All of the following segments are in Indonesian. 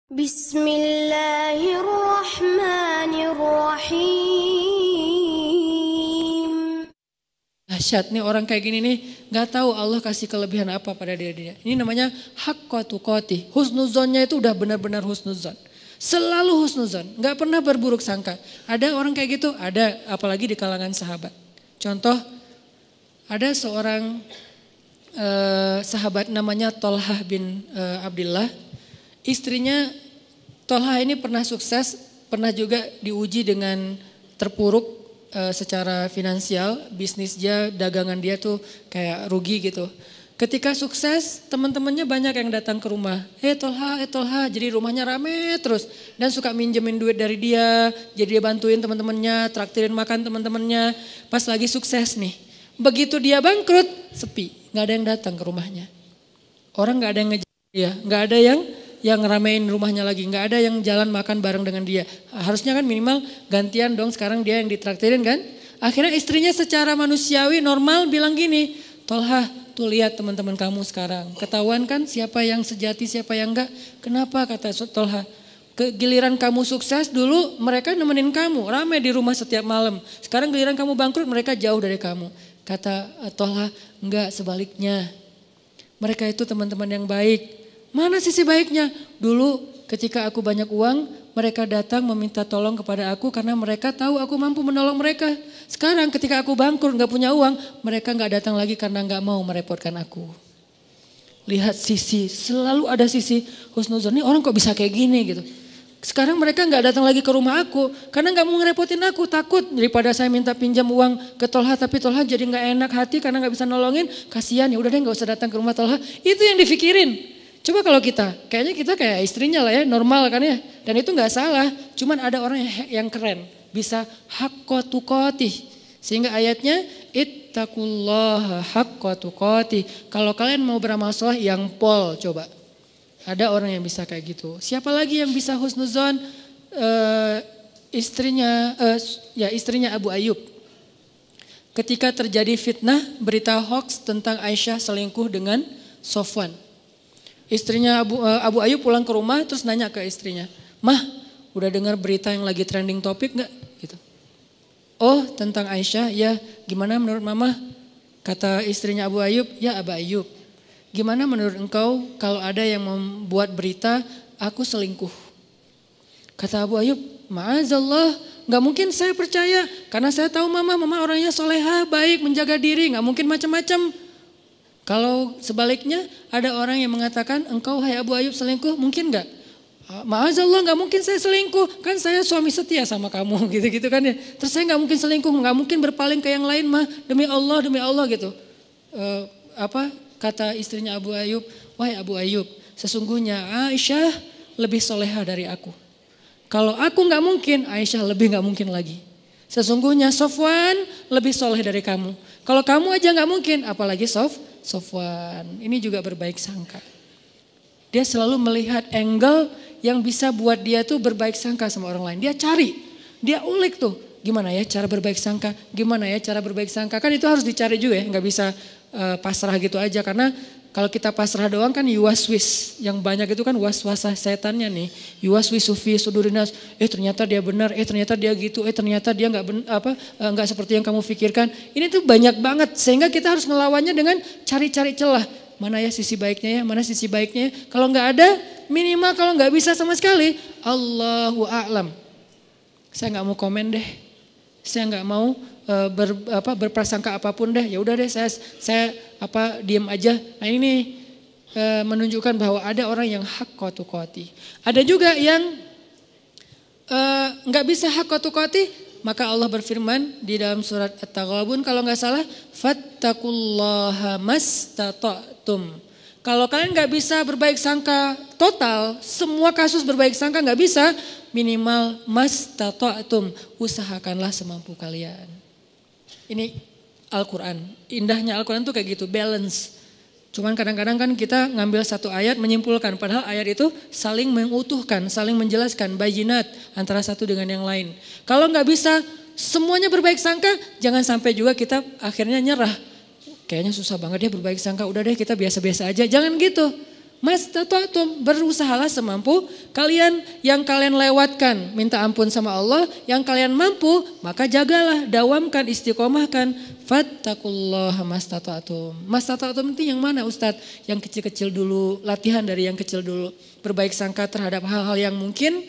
Bismillahirrahmanirrahim. Dahsyat nih orang kayak gini nih, nggak tahu Allah kasih kelebihan apa pada dia. Ini namanya haqqa tuqatih. Husnuzonnya itu udah benar-benar husnuzon. Selalu husnuzon, nggak pernah berburuk sangka. Ada orang kayak gitu, ada, apalagi di kalangan sahabat. Contoh, ada seorang sahabat namanya Tolhah bin Abdillah. Istrinya Tolhah ini pernah sukses, pernah juga diuji dengan terpuruk secara finansial. Bisnis dia, dagangan dia tuh kayak rugi gitu. Ketika sukses, teman-temannya banyak yang datang ke rumah. Tolhah, jadi rumahnya rame terus. Dan suka minjemin duit dari dia, jadi dia bantuin teman-temannya, traktirin makan teman-temannya. Pas lagi sukses nih, begitu dia bangkrut, sepi, nggak ada yang datang ke rumahnya. Orang nggak ada yang ngejar dia, nggak ada yang ngeramein rumahnya lagi, nggak ada yang jalan makan bareng dengan dia. Harusnya kan minimal gantian dong, sekarang dia yang ditraktirin kan. Akhirnya istrinya secara manusiawi normal bilang gini, Tolhah, tuh lihat teman-teman kamu sekarang. Ketahuan kan siapa yang sejati, siapa yang enggak. Kenapa, kata Tolhah. Giliran kamu sukses dulu mereka nemenin kamu, ramai di rumah setiap malam. Sekarang giliran kamu bangkrut mereka jauh dari kamu. Kata Tolhah, enggak, sebaliknya. Mereka itu teman-teman yang baik. Mana sisi baiknya? Dulu ketika aku banyak uang, mereka datang meminta tolong kepada aku karena mereka tahu aku mampu menolong mereka. Sekarang ketika aku bangkrut gak punya uang, mereka gak datang lagi karena gak mau merepotkan aku. Lihat sisi, selalu ada sisi husnuzon. Ini orang kok bisa kayak gini gitu. Sekarang mereka gak datang lagi ke rumah aku karena gak mau ngerepotin aku. Takut daripada saya minta pinjam uang ke Tolhah, tapi Tolhah jadi gak enak hati karena gak bisa nolongin. Kasihan, ya udah deh gak usah datang ke rumah Tolhah. Itu yang difikirin. Coba kalau kayaknya kita kayak istrinya lah ya, normal kan ya. Dan itu gak salah, cuman ada orang yang keren. Bisa haqqa tuqatih. Sehingga ayatnya, ittaqullaha haqqa tuqatih. Kalau kalian mau beramal soleh yang pol coba. Ada orang yang bisa kayak gitu. Siapa lagi yang bisa husnuzon? Istrinya Abu Ayyub. Ketika terjadi fitnah, berita hoax tentang Aisyah selingkuh dengan Sofwan. Istrinya Abu Ayyub pulang ke rumah terus nanya ke istrinya, "Mah, udah dengar berita yang lagi trending topik gak?" Gitu. "Oh, tentang Aisyah, ya gimana menurut mama?" Kata istrinya Abu Ayyub, "Ya Abu Ayyub, gimana menurut engkau kalau ada yang membuat berita aku selingkuh?" Kata Abu Ayyub, "Ma'azallah, gak mungkin saya percaya karena saya tahu mama orangnya solehah, baik, menjaga diri, gak mungkin macam-macam. Kalau sebaliknya ada orang yang mengatakan engkau hai Abu Ayyub selingkuh, mungkin gak? Ma'azallah, gak mungkin saya selingkuh, kan saya suami setia sama kamu," gitu-gitu kan ya. Terus saya gak mungkin selingkuh, gak mungkin berpaling ke yang lain mah, demi Allah gitu. Kata istrinya Abu Ayyub, "Wahai Abu Ayyub, sesungguhnya Aisyah lebih soleha dari aku. Kalau aku gak mungkin, Aisyah lebih gak mungkin lagi. Sesungguhnya Sofwan lebih soleh dari kamu. Kalau kamu aja gak mungkin, apalagi Sofwan." Ini juga berbaik sangka. Dia selalu melihat angle yang bisa buat dia tuh berbaik sangka sama orang lain. Dia cari, dia ulik tuh. Gimana ya cara berbaik sangka? Gimana ya cara berbaik sangka? Kan itu harus dicari juga ya, gak bisa pasrah gitu aja. Karena kalau kita pasrah doang kan yuwaswis. Yang banyak itu kan waswasah setannya nih. Yuwaswisu fi sudurinas. Ternyata dia benar, ternyata dia gitu, ternyata dia nggak seperti yang kamu pikirkan. Ini tuh banyak banget sehingga kita harus ngelawannya dengan cari-cari celah. Mana ya sisi baiknya ya, mana sisi baiknya ya. Kalau nggak ada, minimal kalau nggak bisa sama sekali, Allahu a'lam. Saya nggak mau komen deh. Saya nggak mau berprasangka apapun deh. Ya udah deh saya diam aja. Nah ini menunjukkan bahwa ada orang yang haqqa tuqatih. Ada juga yang nggak bisa haqqa tuqatih, maka Allah berfirman di dalam surat At-Taghabun kalau nggak salah, fattaqullaha mastata'tum. Kalau kalian nggak bisa berbaik sangka total, semua kasus berbaik sangka nggak bisa, minimal mastata'tum, usahakanlah semampu kalian. Ini Al-Quran, indahnya Al-Quran tuh kayak gitu, balance. Cuman kadang-kadang kan kita ngambil satu ayat menyimpulkan, padahal ayat itu saling mengutuhkan, saling menjelaskan, bayinat antara satu dengan yang lain. Kalau nggak bisa semuanya berbaik sangka, jangan sampai juga kita akhirnya nyerah. Kayaknya susah banget ya berbaik sangka, udah deh kita biasa-biasa aja, jangan gitu. Mastata'tum, berusahalah semampu kalian. Yang kalian lewatkan, minta ampun sama Allah. Yang kalian mampu, maka jagalah, dawamkan, istiqomahkan. Fattaqullaha mastata'tum. Mastata'tum itu yang mana Ustadz? Yang kecil-kecil dulu, latihan dari yang kecil dulu. Berbaik sangka terhadap hal-hal yang mungkin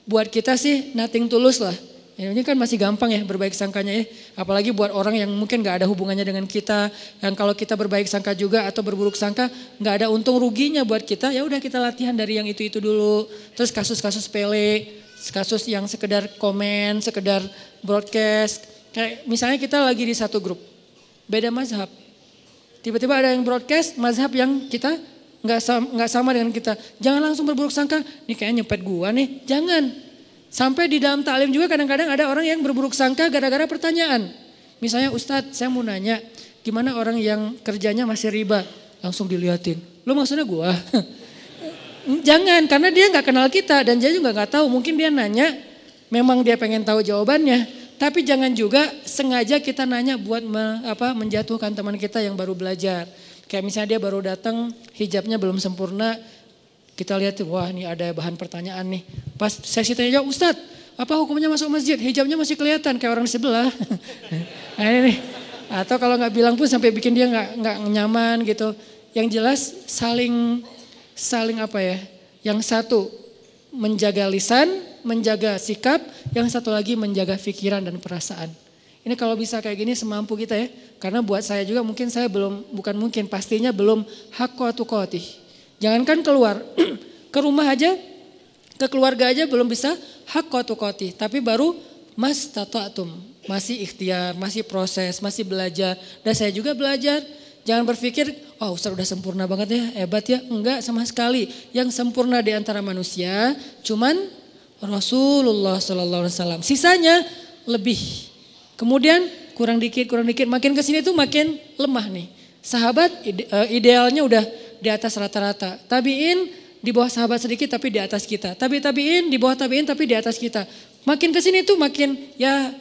buat kita sih nothing tulus lah. Ini kan masih gampang ya berbaik sangkanya ya. Apalagi buat orang yang mungkin gak ada hubungannya dengan kita. Yang kalau kita berbaik sangka juga atau berburuk sangka gak ada untung ruginya buat kita. Ya udah kita latihan dari yang itu dulu. Terus kasus-kasus sepele, kasus yang sekedar komen, sekedar broadcast. Kayak misalnya kita lagi di satu grup, beda mazhab. Tiba-tiba ada yang broadcast mazhab yang kita gak sama dengan kita. Jangan langsung berburuk sangka, nih kayaknya nyepet gua nih. Jangan. Sampai di dalam taklim juga kadang-kadang ada orang yang berburuk sangka gara-gara pertanyaan. Misalnya Ustadz saya mau nanya gimana orang yang kerjanya masih riba. Langsung diliatin. Lu maksudnya gua? Jangan, karena dia gak kenal kita dan dia juga gak tahu. Mungkin dia nanya memang dia pengen tahu jawabannya. Tapi jangan juga sengaja kita nanya buat menjatuhkan teman kita yang baru belajar. Kayak misalnya dia baru datang hijabnya belum sempurna. Kita lihat, wah ini ada bahan pertanyaan nih. Pas sesi tanya jawab, Ustadz apa hukumnya masuk masjid? Hijabnya masih kelihatan kayak orang di sebelah. Nah ini nih. Atau kalau gak bilang pun sampai bikin dia gak nyaman gitu. Yang jelas saling apa ya. Yang satu menjaga lisan, menjaga sikap. Yang satu lagi menjaga pikiran dan perasaan. Ini kalau bisa kayak gini semampu kita ya. Karena buat saya juga mungkin saya pastinya belum haqqa tuqatih. Jangankan keluar, ke rumah aja, ke keluarga aja belum bisa haqqa tuqatih. Tapi baru mastata'tum, masih ikhtiar, masih proses, masih belajar. Dan saya juga belajar, jangan berpikir, oh Ustaz udah sempurna banget ya, hebat ya. Enggak sama sekali, yang sempurna di antara manusia cuman Rasulullah SAW. Sisanya lebih, kemudian kurang dikit, makin kesini tuh makin lemah nih. Sahabat idealnya udah di atas rata-rata. Tabiin di bawah sahabat sedikit tapi di atas kita. Tabiin di bawah tabiin tapi di atas kita. Makin kesini tuh makin ya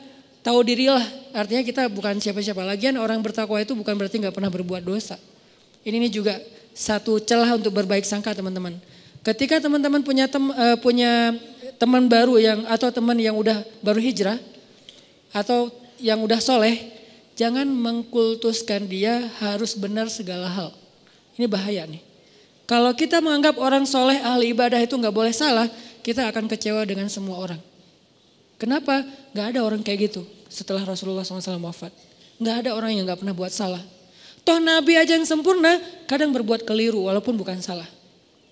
tahu dirilah. Artinya kita bukan siapa-siapa. Lagian orang bertakwa itu bukan berarti gak pernah berbuat dosa. Ini juga satu celah untuk berbaik sangka teman-teman. Ketika teman-teman punya teman baru atau teman yang udah baru hijrah atau yang udah soleh, jangan mengkultuskan dia harus benar segala hal. Ini bahaya nih. Kalau kita menganggap orang soleh ahli ibadah itu gak boleh salah, kita akan kecewa dengan semua orang. Kenapa? Gak ada orang kayak gitu setelah Rasulullah SAW wafat. Gak ada orang yang gak pernah buat salah. Toh Nabi aja yang sempurna kadang berbuat keliru walaupun bukan salah.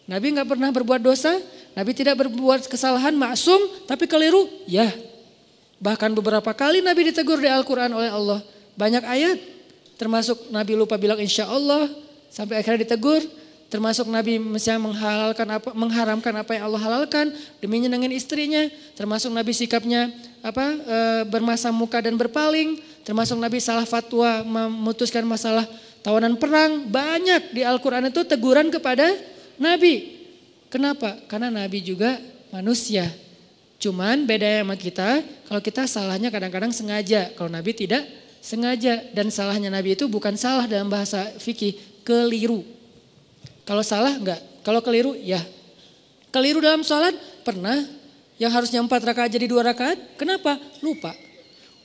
Nabi gak pernah berbuat dosa, Nabi tidak berbuat kesalahan, maksum tapi keliru, ya. Bahkan beberapa kali Nabi ditegur di Al-Quran oleh Allah. Banyak ayat, termasuk Nabi lupa bilang insya Allah. Sampai akhirnya ditegur, termasuk Nabi misalnya mengharamkan apa yang Allah halalkan demi nyenengin istrinya, termasuk Nabi sikapnya bermasa muka dan berpaling, termasuk Nabi salah fatwa memutuskan masalah tawanan perang. Banyak di Al-Quran itu teguran kepada Nabi. Kenapa? Karena Nabi juga manusia. Cuman beda sama kita, kalau kita salahnya kadang-kadang sengaja, kalau Nabi tidak sengaja. Dan salahnya Nabi itu bukan salah dalam bahasa fikih, keliru. Kalau salah enggak, kalau keliru ya. Keliru dalam sholat pernah, yang harusnya 4 rakaat jadi 2 rakaat, kenapa? Lupa.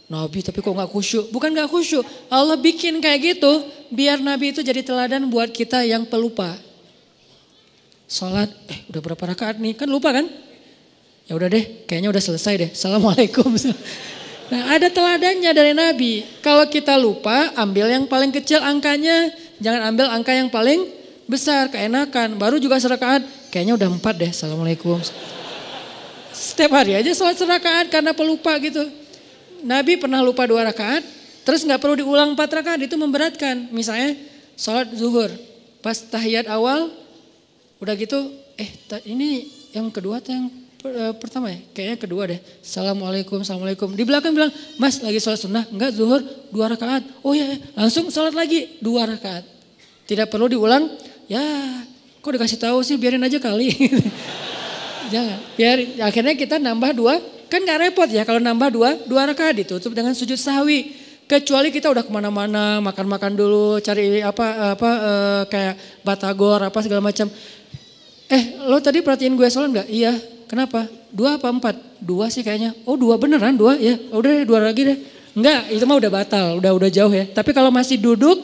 Nabi tapi kok enggak khusyuk? Bukan enggak khusyuk, Allah bikin kayak gitu biar Nabi itu jadi teladan buat kita yang pelupa. Sholat, udah berapa rakaat nih? Kan lupa kan? Ya udah deh, kayaknya udah selesai deh. Assalamualaikum. Nah ada teladannya dari Nabi. Kalau kita lupa, ambil yang paling kecil angkanya. Jangan ambil angka yang paling besar, keenakan. Baru juga serakaat, kayaknya udah 4 deh. Assalamualaikum. Setiap hari aja sholat serakaat karena pelupa gitu. Nabi pernah lupa 2 rakaat, terus gak perlu diulang 4 rakaat, itu memberatkan. Misalnya sholat zuhur, pas tahiyat awal, udah gitu, ini yang kedua atau yang pertama ya? Kayaknya kedua deh. Assalamualaikum, assalamualaikum. Di belakang bilang, Mas lagi sholat sunnah? Enggak, zuhur 2 rakaat. Oh ya, langsung sholat lagi 2 rakaat. Tidak perlu diulang. Ya, kok dikasih tahu sih, biarin aja kali. Jangan, biarin. Akhirnya kita nambah 2, kan gak repot ya kalau nambah 2 rakaat ditutup dengan sujud sahwi. Kecuali kita udah kemana-mana, makan-makan dulu, cari kayak batagor apa segala macam. Lo tadi perhatiin gue sholat nggak? Iya. Kenapa? 2 apa 4? 2 sih kayaknya. Oh 2 beneran 2 ya. Udah 2 lagi deh. Enggak, itu mah udah batal, udah jauh ya. Tapi kalau masih duduk,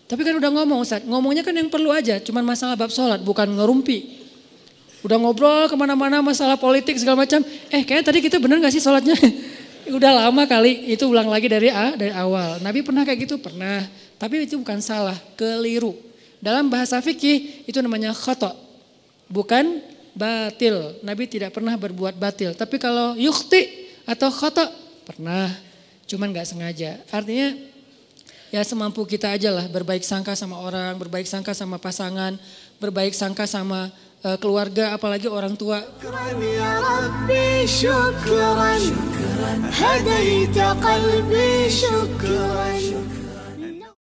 tapi kan udah ngomong Ustaz. Ngomongnya kan yang perlu aja, cuman masalah bab sholat, bukan ngerumpi. Udah ngobrol kemana-mana masalah politik segala macam. Kayaknya tadi kita bener gak sih sholatnya? Udah lama kali, itu ulang lagi dari awal. Nabi pernah kayak gitu? Pernah. Tapi itu bukan salah, keliru. Dalam bahasa fikih itu namanya khata', bukan batil. Nabi tidak pernah berbuat batil. Tapi kalau yukhti atau khata' pernah, cuman gak sengaja. Artinya ya semampu kita aja lah, berbaik sangka sama orang, berbaik sangka sama pasangan, berbaik sangka sama keluarga, apalagi orang tua. يا ربي شكرا هديت قلبي شكرا